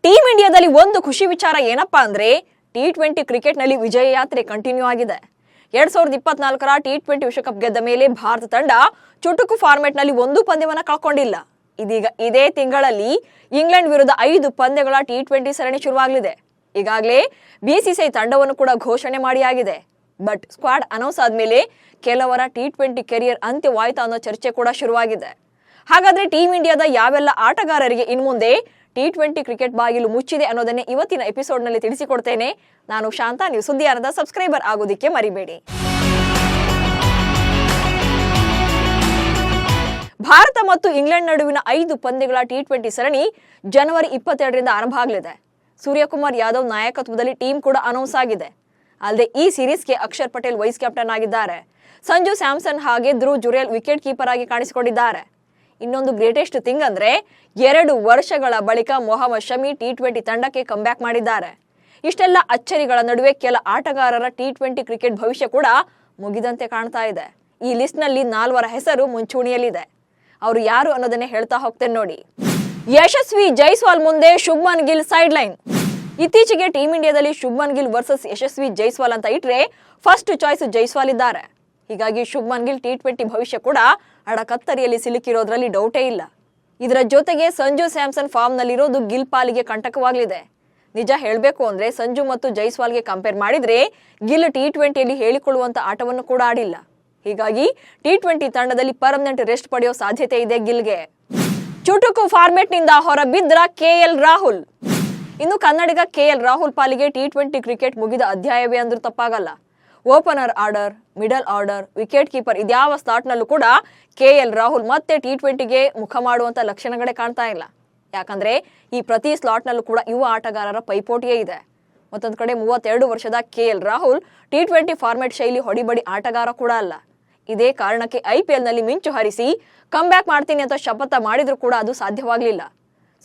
Team ಇಂಡಿಯಾದಲ್ಲಿ ಒಂದು ಖುಷಿ ವಿಚಾರ ಏನಪ್ಪಾ ಅಂದ್ರೆ ಟಿ20 ಕ್ರಿಕೆಟ್ ನಲ್ಲಿ ವಿಜಯ ಯಾತ್ರೆ ಕಂಟಿನ್ಯೂ ಆಗಿದೆ. 2024ರ ಟಿ20 ವಿಶ್ವಕಪ್ ಗೆದ್ದ ಮೇಲೆ ಭಾರತ ತಂಡ ಚುಟುಕು ಫಾರ್ಮೆಟ್ ನಲ್ಲಿ ಒಂದು ಪಂದ್ಯವನ್ನ ಕಳ್ಕೊಂಡಿಲ್ಲ. ಇದೀಗ ಇದೇ ತಿಂಗಳಲ್ಲಿ ಇಂಗ್ಲೆಂಡ್ ವಿರುದ್ಧ 5 ಪಂದ್ಯಗಳ ಟಿ20 ಸರಣಿ ಶುರುವಾಗಲಿದೆ. ಈಗಾಗಲೇ ಬಿಸಿಸಿಐ ತಂಡವನ್ನು ಕೂಡ ಘೋಷಣೆ ಮಾಡಿಯಾಗಿದೆ. ಬಟ್ ಸ್ಕ್ವಾಡ್ ಅನೌನ್ಸ್ ಆದ್ಮೇಲೆ ಕೆಲವರ ಟಿ20 ಕೆರಿಯರ್ ಅಂತ್ಯವಾಯ್ತಾ ಅನ್ನೋ ಚರ್ಚೆ ಕೂಡ ಶುರುವಾಗಿದೆ. ಹಾಗಾದ್ರೆ ಟೀಮ್ ಇಂಡಿಯಾದ ಯಾವೆಲ್ಲ ಆಟಗಾರರಿಗೆ ಇನ್ಮುಂದೆ ಟಿ20 ಕ್ರಿಕೆಟ್ ಬಾಗಿಲು ಮುಚ್ಚಿದೆ ಅನ್ನೋದನ್ನೇ ಇವತ್ತಿನ ಎಪಿಸೋಡ್ ನಲ್ಲಿ ತಿಳಿಸಿಕೊಡ್ತೇನೆ. ನಾನು ಶಾಂತಾ, ನೀವು ಸುದ್ದಿಯಾನದ ಸಬ್ಸ್ಕ್ರೈಬರ್ ಆಗೋದಿಕ್ಕೆ ಮರಿಬೇಡಿ. ಭಾರತ ಮತ್ತು ಇಂಗ್ಲೆಂಡ್ ನಡುವಿನ 5 ಪಂದ್ಯಗಳ ಟಿ20 ಸರಣಿ ಜನವರಿ 22ರಿಂದ ಆರಂಭ ಆಗಲಿದೆ. ಸೂರ್ಯಕುಮಾರ್ ಯಾದವ್ ನಾಯಕತ್ವದಲ್ಲಿ ಟೀಮ್ ಕೂಡ ಅನೌನ್ಸ್ ಆಗಿದೆ. ಅಲ್ಲದೆ ಈ ಸೀರೀಸ್ಗೆ ಅಕ್ಷರ್ ಪಟೇಲ್ ವೈಸ್ ಕ್ಯಾಪ್ಟನ್ ಆಗಿದ್ದಾರೆ. ಸಂಜು ಸ್ಯಾಮ್ಸನ್ ಹಾಗೆ ಧ್ರುವ್ ಜುರೇಲ್ ವಿಕೆಟ್ ಕೀಪರ್ ಆಗಿ ಕಾಣಿಸಿಕೊಂಡಿದ್ದಾರೆ. ಇನ್ನೊಂದು ಗ್ರೇಟೆಸ್ಟ್ ಥಿಂಗ್ ಅಂದ್ರೆ 2 ವರ್ಷಗಳ ಬಳಿಕ ಮೊಹಮ್ಮದ್ ಶಮಿ ಟಿ20 ತಂಡಕ್ಕೆ ಕಂಬ್ಯಾಕ್ ಮಾಡಿದ್ದಾರೆ. ಇಷ್ಟೆಲ್ಲ ಅಚ್ಚರಿಗಳ ನಡುವೆ ಕೆಲ ಆಟಗಾರರ ಟಿ20 ಕ್ರಿಕೆಟ್ ಭವಿಷ್ಯ ಕೂಡ ಮುಗಿದಂತೆ ಕಾಣ್ತಾ ಇದೆ. ಈ ಲಿಸ್ಟ್ ನಲ್ಲಿ 4 ಹೆಸರು ಮುಂಚೂಣಿಯಲ್ಲಿದೆ. ಅವರು ಯಾರು ಅನ್ನೋದನ್ನೇ ಹೇಳ್ತಾ ಹೋಗ್ತೇನೆ ನೋಡಿ. ಯಶಸ್ವಿ ಜೈಸ್ವಾಲ್ ಮುಂದೆ ಶುಭ್ಮನ್ ಗಿಲ್ ಸೈಡ್ ಲೈನ್. ಇತ್ತೀಚೆಗೆ ಟೀಮ್ ಇಂಡಿಯಾದಲ್ಲಿ ಶುಭ್ಮನ್ ಗಿಲ್ ವರ್ಸಸ್ ಯಶಸ್ವಿ ಜೈಸ್ವಾಲ್ ಅಂತ ಇಟ್ರೆ ಫಸ್ಟ್ ಚಾಯ್ಸ್ ಜೈಸ್ವಾಲ್ ಇದ್ದಾರೆ. ಹೀಗಾಗಿ ಶುಭ್ಮನ್ ಗಿಲ್ ಟಿ20 ಭವಿಷ್ಯ ಕೂಡ ಅಡಕತ್ತರಿಯಲ್ಲಿ ಸಿಲುಕಿರೋದ್ರಲ್ಲಿ ಡೌಟೇ ಇಲ್ಲ. ಇದರ ಜೊತೆಗೆ ಸಂಜು ಸ್ಯಾಮ್ಸನ್ ಫಾರ್ಮ್ ನಲ್ಲಿರೋದು ಗಿಲ್ ಪಾಲಿಗೆ ಕಂಟಕವಾಗಲಿದೆ. ನಿಜ ಹೇಳಬೇಕು ಅಂದ್ರೆ ಸಂಜು ಮತ್ತು ಜೈಸ್ವಾಲ್ಗೆ ಕಂಪೇರ್ ಮಾಡಿದ್ರೆ ಗಿಲ್ ಟಿ20ಯಲ್ಲಿ ಹೇಳಿಕೊಳ್ಳುವಂತ ಆಟವನ್ನು ಕೂಡ ಆಡಿಲ್ಲ. ಹೀಗಾಗಿ ಟಿ20 ತಂಡದಲ್ಲಿ ಪರ್ಮನೆಂಟ್ ರೆಸ್ಟ್ ಪಡೆಯೋ ಸಾಧ್ಯತೆ ಇದೆ ಗಿಲ್ಗೆ. ಚುಟುಕು ಫಾರ್ಮೆಟ್ ನಿಂದ ಹೊರಬಿದ್ರ ಕೆಎಲ್ ರಾಹುಲ್. ಇನ್ನು ಕನ್ನಡಿಗ ಕೆಎಲ್ ರಾಹುಲ್ ಪಾಲಿಗೆ ಟಿ20 ಕ್ರಿಕೆಟ್ ಮುಗಿದ ಅಧ್ಯಾಯವೇ ಅಂದ್ರೂ ತಪ್ಪಾಗಲ್ಲ. Opener order, middle order, wicketkeeper ಇದ್ಯಾವ ಸ್ಲಾಟ್ ನಲ್ಲೂ ಕೂಡ ಕೆಎಲ್ ರಾಹುಲ್ ಮತ್ತೆ ಟಿ20ಗೆ ಮುಖ ಮಾಡುವಂತ ಲಕ್ಷಣಗಳೇ ಕಾಣ್ತಾ ಇಲ್ಲ. ಯಾಕಂದ್ರೆ ಈ ಪ್ರತಿ ಸ್ಲಾಟ್ ನಲ್ಲೂ ಕೂಡ ಯುವ ಆಟಗಾರರ ಪೈಪೋಟಿಯೇ ಇದೆ. ಮತ್ತೊಂದು ಕಡೆ 32 ವರ್ಷದ ಕೆಎಲ್ ರಾಹುಲ್ ಟಿ20 ಫಾರ್ಮೆಟ್ ಶೈಲಿ ಹೊಡಿಬಡಿ ಆಟಗಾರ ಕೂಡ ಅಲ್ಲ. ಇದೇ ಕಾರಣಕ್ಕೆ IPL ನಲ್ಲಿ ಮಿಂಚು ಹರಿಸಿ ಕಮ್ಬ್ಯಾಕ್ ಮಾಡ್ತೀನಿ ಅಂತ ಶಪಥ ಮಾಡಿದ್ರು ಕೂಡ ಅದು ಸಾಧ್ಯವಾಗಲಿಲ್ಲ.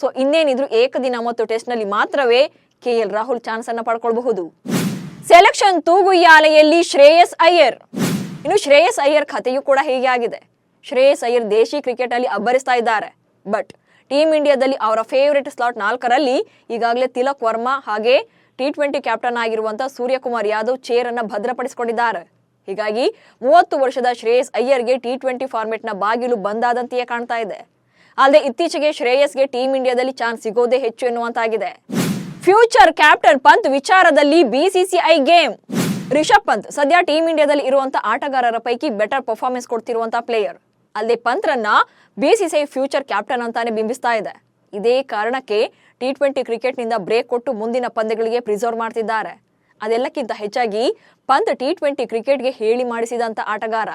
ಸೊ ಇನ್ನೇನಿದ್ರು ಏಕದಿನ ಮತ್ತು ಟೆಸ್ಟ್ ನಲ್ಲಿ ಮಾತ್ರವೇ ಕೆಎಲ್ ರಾಹುಲ್ ಚಾನ್ಸ್ ಅನ್ನ ಪಡ್ಕೊಳ್ಬಹುದು. ಸೆಲೆಕ್ಷನ್ ತೂಗುಯ್ಯಾಲೆಯಲ್ಲಿ ಶ್ರೇಯಸ್ ಅಯ್ಯರ್. ಇನ್ನು ಶ್ರೇಯಸ್ ಅಯ್ಯರ್ ಕಥೆಯೂ ಕೂಡ ಹೀಗೆ ಆಗಿದೆ. ಶ್ರೇಯಸ್ ಅಯ್ಯರ್ ದೇಶಿ ಕ್ರಿಕೆಟ್ ಅಲ್ಲಿ ಅಬ್ಬರಿಸ್ತಾ ಇದ್ದಾರೆ. ಬಟ್ ಟೀಮ್ ಇಂಡಿಯಾದಲ್ಲಿ ಅವರ ಫೇವರೇಟ್ ಸ್ಲಾಟ್ 4ರಲ್ಲಿ ಈಗಾಗಲೇ ತಿಲಕ್ ವರ್ಮಾ ಹಾಗೆ ಟಿ20 ಕ್ಯಾಪ್ಟನ್ ಆಗಿರುವಂತಹ ಸೂರ್ಯಕುಮಾರ್ ಯಾದವ್ ಚೇರ್ ಅನ್ನ ಭದ್ರಪಡಿಸಿಕೊಂಡಿದ್ದಾರೆ. ಹೀಗಾಗಿ 30 ವರ್ಷದ ಶ್ರೇಯಸ್ ಅಯ್ಯರ್ಗೆ ಟಿ20 ಫಾರ್ಮೆಟ್ ನ ಬಾಗಿಲು ಬಂದಾದಂತೆಯೇ ಕಾಣ್ತಾ ಇದೆ. ಅಲ್ಲದೆ ಇತ್ತೀಚೆಗೆ ಶ್ರೇಯಸ್ಗೆ ಟೀಮ್ ಇಂಡಿಯಾದಲ್ಲಿ ಚಾನ್ಸ್ ಸಿಗೋದೇ ಹೆಚ್ಚು ಎನ್ನುವಂತಾಗಿದೆ. ಫ್ಯೂಚರ್ ಕ್ಯಾಪ್ಟನ್ ಪಂತ್ ವಿಚಾರದಲ್ಲಿ ಬಿಸಿಸಿಐ ಗೇಮ್. ರಿಷಬ್ ಪಂತ್ ಸದ್ಯ ಟೀಮ್ ಇಂಡಿಯಾದಲ್ಲಿ ಇರುವಂತಹ ಆಟಗಾರರ ಪೈಕಿ ಬೆಟರ್ ಪರ್ಫಾರ್ಮೆನ್ಸ್ ಕೊಡ್ತಿರುವಂತಹ ಪ್ಲೇಯರ್. ಅಲ್ಲದೆ ಪಂತ್ರನ್ನ ಬಿಸಿಸಿಐ ಫ್ಯೂಚರ್ ಕ್ಯಾಪ್ಟನ್ ಅಂತಾನೆ ಬಿಂಬಿಸ್ತಾ ಇದೆ. ಇದೇ ಕಾರಣಕ್ಕೆ ಟಿ20 ಕ್ರಿಕೆಟ್ ನಿಂದ ಬ್ರೇಕ್ ಕೊಟ್ಟು ಮುಂದಿನ ಪಂದ್ಯಗಳಿಗೆ ಪ್ರಿಸರ್ವ್ ಮಾಡ್ತಿದ್ದಾರೆ. ಅದೆಲ್ಲಕ್ಕಿಂತ ಹೆಚ್ಚಾಗಿ ಪಂತ್ ಟಿ20 ಕ್ರಿಕೆಟ್ಗೆ ಹೇಳಿ ಮಾಡಿಸಿದಂತ ಆಟಗಾರ.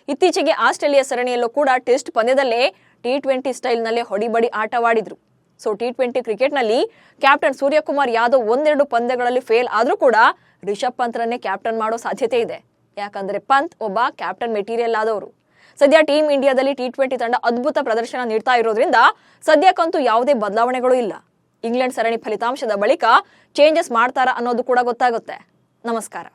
ಇತ್ತೀಚೆಗೆ ಆಸ್ಟ್ರೇಲಿಯಾ ಸರಣಿಯಲ್ಲೂ ಕೂಡ ಟೆಸ್ಟ್ ಪಂದ್ಯದಲ್ಲೇ ಟಿ20 ಸ್ಟೈಲ್ ನಲ್ಲೇ ಹೊಡಿಬಡಿ ಆಟವಾಡಿದ್ರು. ಸೊ ಟಿ20 ಕ್ರಿಕೆಟ್ ನಲ್ಲಿ ಕ್ಯಾಪ್ಟನ್ ಸೂರ್ಯಕುಮಾರ್ ಯಾದವ್ 1-2 ಪಂದ್ಯಗಳಲ್ಲಿ ಫೇಲ್ ಆದ್ರೂ ಕೂಡ ರಿಷಬ್ ಪಂತ್ರನ್ನೇ ಕ್ಯಾಪ್ಟನ್ ಮಾಡೋ ಸಾಧ್ಯತೆ ಇದೆ. ಯಾಕಂದ್ರೆ ಪಂತ್ ಒಬ್ಬ ಕ್ಯಾಪ್ಟನ್ ಮೆಟೀರಿಯಲ್ ಆದವರು. ಸದ್ಯ ಟೀಮ್ ಇಂಡಿಯಾದಲ್ಲಿ ಟಿ20 ತಂಡ ಅದ್ಭುತ ಪ್ರದರ್ಶನ ನೀಡ್ತಾ ಇರೋದ್ರಿಂದ ಸದ್ಯಕ್ಕಂತೂ ಯಾವುದೇ ಬದಲಾವಣೆಗಳು ಇಲ್ಲ. ಇಂಗ್ಲೆಂಡ್ ಸರಣಿ ಫಲಿತಾಂಶದ ಬಳಿಕ ಚೇಂಜಸ್ ಮಾಡ್ತಾರಾ ಅನ್ನೋದು ಕೂಡ ಗೊತ್ತಾಗುತ್ತೆ. ನಮಸ್ಕಾರ.